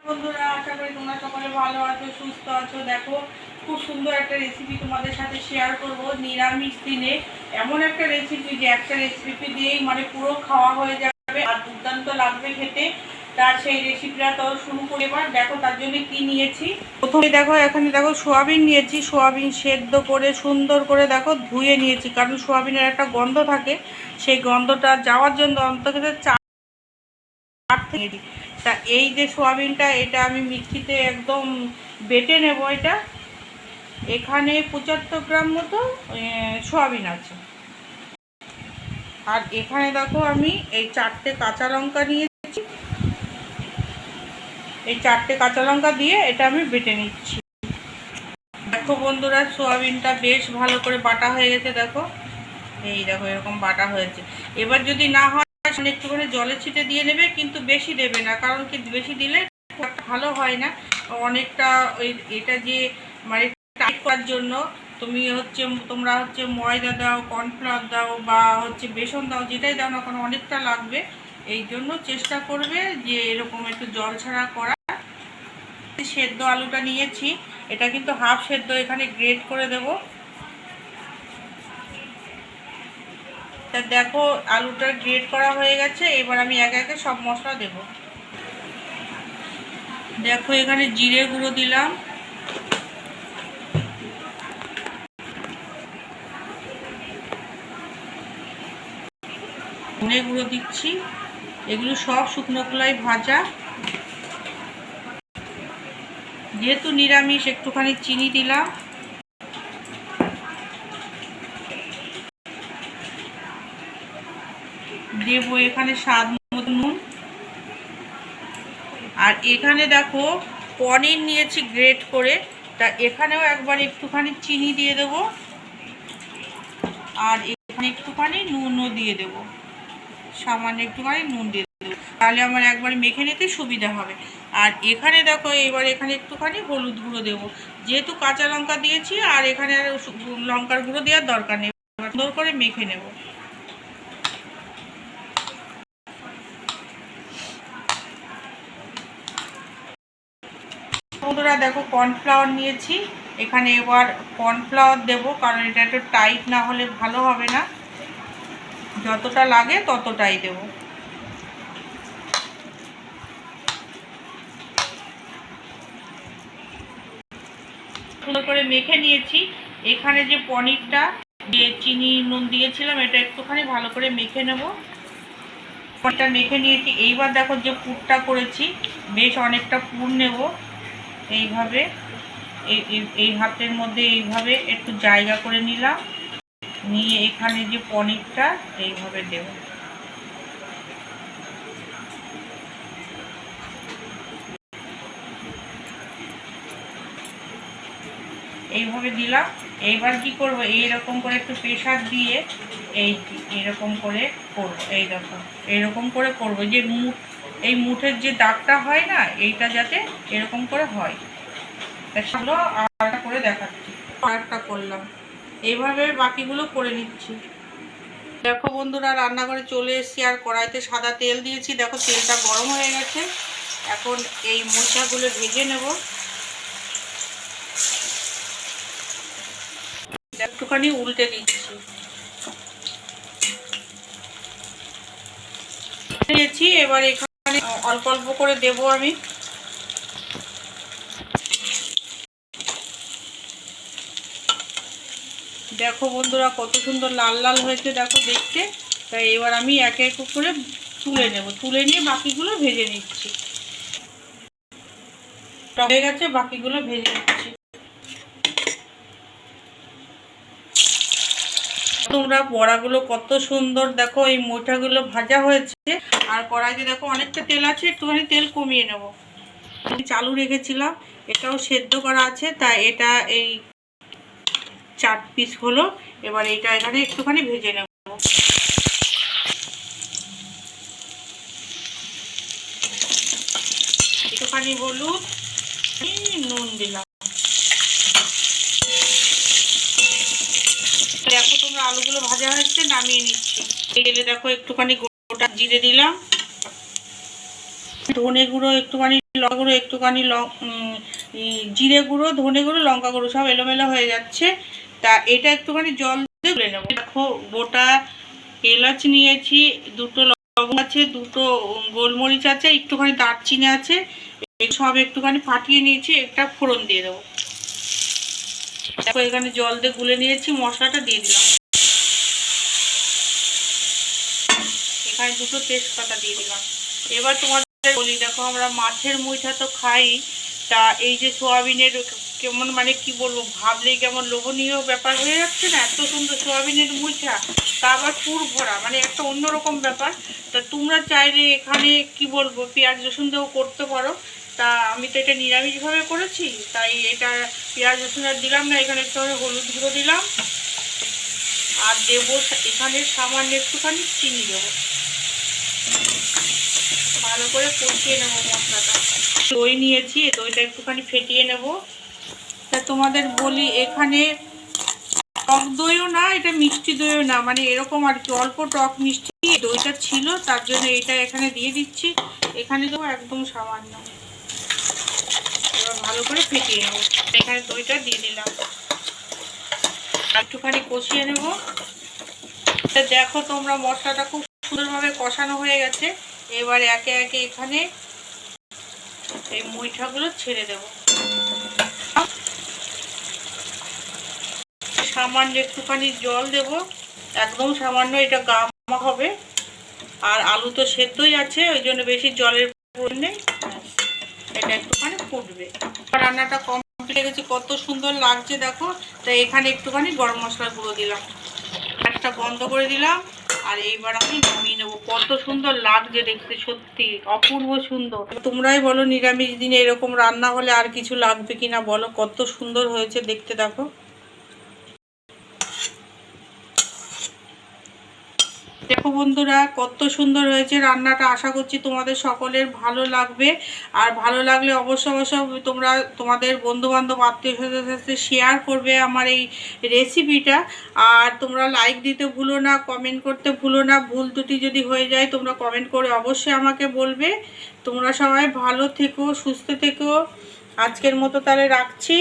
বন্ধুরা, আশা করি তোমরা সকলে ভালো আছো, সুস্থ আছো। দেখো, খুব সুন্দর একটা রেসিপি তোমাদের সাথে শেয়ার করব নিরামিষ দিনে। এমন একটা রেসিপি যে একটা রেসিপি দিয়েই মানে পুরো খাওয়া হয়ে যাবে আর দুর্দান্ত লাগবে খেতে। তার সেই রেসিপিটা তো শুরু করে এবার দেখো তার জন্য কি নিয়েছি। প্রথমে দেখো এখানে দেখো সোয়াবিন নিয়েছি। সোয়াবিন সেদ্ধ করে সুন্দর করে দেখো ধুয়ে নিয়েছি, কারণ সোয়াবিনের একটা গন্ধ থাকে, সেই গন্ধটা যাওয়ার জন্য অন্তত তা এই যে সোয়াবিনটা, এটা আমি মিক্সিতে একদম বেটে নেব। এটা এখানে 75 গ্রাম মতো সোয়াবিন আছে। আর এখানে দেখো আমি এই 4টে কাঁচা লঙ্কা নিয়েছি। এই 4টে কাঁচা লঙ্কা দিয়ে এটা আমি বেটে নিচ্ছি। দেখো বন্ধুরা, সোয়াবিনটা বেশ ভালো করে বাটা হয়ে গেছে। দেখো, এই দেখো এরকম বাটা হয়েছে। এবার যদি না হয় একটুখানি জলে ছিটে দিয়ে নেবে, কিন্তু বেশি দেবে না, কারণ কি বেশি দিলে ভালো হয় না অনেকটা। ওই এটা যে মানে টাইট করার জন্য তোমরা ময়দা দাও, কর্নফ্লাওয়ার দাও বা বেসন দাও, যেটাই দাও না কোনো অনেকটা লাগবে। এই জন্য চেষ্টা করবে যে এরকম একটু জল ছাড়া করা। সেদ্ধ আলুটা নিয়েছি, এটা কিন্তু হাফ সেদ্ধ, এখানে গ্রেট করে দেবো। তা দেখো আলুটা গ্রেট করা হয়ে গেছে। এবার আমি একে একে সব মশলা দেব। দেখো এখানে জিরে গুঁড়ো দিলাম, ধনে গুঁড়ো দিচ্ছি। এগুলো সব শুকনো খোলায় ভাজা। যেহেতু নিরামিষ একটুখানি চিনি দিলাম। দেবো এখানে স্বাদ মতো নুন। আর এখানে দেখো পনির নিয়েছি গ্রেট করে, তা এখানেও একবার একটুখানি চিনি দিয়ে দেবো। আর এখানে একটুখানি নুনও দিয়ে দেবো, সামান্য একটুখানি নুন দিয়ে দেবো, তাহলে আমার একবার মেখে নিতে সুবিধা হবে। আর এখানে দেখো এবার এখানে একটুখানি হলুদ গুঁড়ো দেবো, যেহেতু কাঁচা লঙ্কা দিয়েছি। আর এখানে আর লঙ্কার গুঁড়ো দেওয়ার দরকার নেই। সুন্দর করে মেখে নেব। বন্ধুরা দেখো কর্নফ্লাওয়ার নিয়েছি, এখানে এবার কর্নফ্লাওয়ার দেবো, কারণ এটা একটু টাইট না হলে ভালো হবে না। যতটা লাগে ততটাই দেবো। সুন্দর করে মেখে নিয়েছি। এখানে যে পনিরটা যে চিনি নুন দিয়েছিলাম, এটা একটুখানি ভালো করে মেখে নেব। পনিরটা মেখে নিয়েছি। এইবার দেখো যে পুরটা করেছি, বেশ অনেকটা পুর নেব। এইভাবে এই হাতের মধ্যে এইভাবে একটু জায়গা করে নিলাম, নিয়ে এখানে যে পনিরটা এইভাবে দেব। এইভাবে দিলাম। এইবার কি করব, এইরকম করে একটু প্রেশার দিয়ে এইরকম করে করব। এই দেখো এইরকম করে করব, যে এই মুঠের যে দাগটা হয় না, এইটা যাতে এরকম করে হয়। সেগুলো আরেকটা করে দেখাচ্ছি। আরেকটা করলাম, এইভাবে বাকিগুলো করে নিচ্ছি। দেখো বন্ধুরা, রান্নাঘরে চলে এসেছি আর কড়াইতে সাদা তেল দিয়েছি। দেখো তেলটা গরম হয়ে গেছে। এখন এই মোচাগুলো ভেজে নেব। একটুখানি উল্টে দিচ্ছি। দিয়েছি, এবার এখানে অল্প অল্প করে দেবো আমি। দেখো বন্ধুরা কত সুন্দর লাল লাল হয়েছে দেখো দেখতে। তাই এবার আমি একে এক করে তুলে নেব, তুলে নিয়ে বাকিগুলো ভেজে নিচ্ছি। হয়ে গেছে, বাকিগুলো ভেজে নিচ্ছি। তোমরা বড়াগুলো কত সুন্দর দেখো, এই মোচাগুলো ভাজা হয়েছে। আর কড়াইতে দেখো অনেকটা তেল আছে, একটুখানি তেল কমিয়ে নেব। চালু রেখেছিলাম, এটাও সেদ্ধ করা আছে, তাই এটা এই 4 পিস হলো। এবার এটা এখানে একটুখানি ভেজে নেব। একটুখানি হলুদ, নুন দিলাম। দেখো তোমরা আলুগুলো ভাজা হচ্ছে, নামিয়ে নিচ্ছি। এগুলো দেখো একটুখানি গোটা জিরে দিলাম, ধনে গুঁড়ো একটুখানি লঙ্কা গুঁড়ো, একটুখানি জিরে গুঁড়ো, ধনে গুঁড়ো, লঙ্কা গুঁড়ো সব এলোমেলো হয়ে যাচ্ছে। তা এটা একটুখানি জল দিয়ে গুলে নেবো। দেখো গোটা এলাচ নিয়েছি, দুটো লবঙ্গ আছে, দুটো গোলমরিচ আছে, একটুখানি দারচিনি আছে, সব একটুখানি ফাটিয়ে নিয়েছি। একটা ফোড়ন দিয়ে দেবো। দেখো এখানে জল দিয়ে গুলে নিয়েছি, মশলাটা দিয়ে দিলাম। এখানে দুটো তেজপাতা দিয়ে দিলাম। এবার তোমাদের বলি, দেখো আমরা মাছের মুইঠা তো খাই, তা এই যে সোয়াবিনের কেমন মানে কি বলবো, ভাবলেই কেমন লোভনীয় ব্যাপার হয়ে যাচ্ছে না, এত সুন্দর সোয়াবিনের মুইঠা, তা আবার পুর ভরা, মানে একটা অন্যরকম ব্যাপার। তা তোমরা চাইলে এখানে কি বলবো পেঁয়াজ রসুন দিয়েও করতে পারো। তা আমি তো এটা নিরামিষভাবে করেছি, তাই এটা পেঁয়াজ রসুন আর দিলাম না। এখানে একটু হলুদ গুঁড়ো দিলাম, আর দেবো এখানে সামান্য একটুখানি চিনি দেবো। ভালো করে কষিয়ে নেবো মশলাটা। দই নিয়েছি, দইটা একটুখানি ফেটিয়ে নেব। তা তোমাদের বলি, এখানে টক দইও না, এটা মিষ্টি দইও না, মানে এরকম আর কি, অল্প টক মিষ্টি দইটা ছিল, তার জন্য এটা এখানে দিয়ে দিচ্ছি। এখানে দেবো একদম সামান্য। এবার ভালো করে ফেটিয়ে নেবো। এখানে দইটা দিয়ে দিলাম, একটুখানি কষিয়ে নেব। দেখো তোমরা মশলাটা খুব সুন্দরভাবে কষানো হয়ে গেছে। এবার একে একে এখানে এই মুইঠাগুলো ছেড়ে দেব। সামান্য একটুখানি জল দেব, একদম সামান্য, এটা গামা হবে। আর আলু তো সেদ্ধই আছে, ওই জন্য বেশি জলের প্রয়োজন নেই। এটা একটুখানি ফুটবে। রান্নাটা কমপ্লিট হয়ে গেছে, কত সুন্দর লাগছে দেখো। তাই এখানে একটুখানি গরম মশলার গুঁড়ো দিলাম, একটা বন্ধ করে দিলাম। আর এইবার আমি নামিয়ে নেবো। কত সুন্দর লাগছে দেখতে, সত্যি অপূর্ব সুন্দর। তোমরাই বলো নিরামিষ দিনে এরকম রান্না হলে আর কিছু লাগবে কিনা বলো, কত সুন্দর হয়েছে দেখতে দেখো। দেখো বন্ধুরা কত সুন্দর হয়েছে রান্নাটা। আশা করছি তোমাদের সকলের ভালো লাগবে। আর ভালো লাগলে অবশ্যই তোমরা তোমাদের বন্ধুবান্ধব আত্মীয় স্বজনের সাথে শেয়ার করবে আমার এই রেসিপিটা। আর তোমরা লাইক দিতে ভুলো না, কমেন্ট করতে ভুলো না। ভুল ত্রুটি যদি হয়ে যায় তোমরা কমেন্ট করে অবশ্যই আমাকে বলবে। তোমরা সবাই ভালো থেকো, সুস্থ থেকো। আজকের মতো তাহলে রাখছি।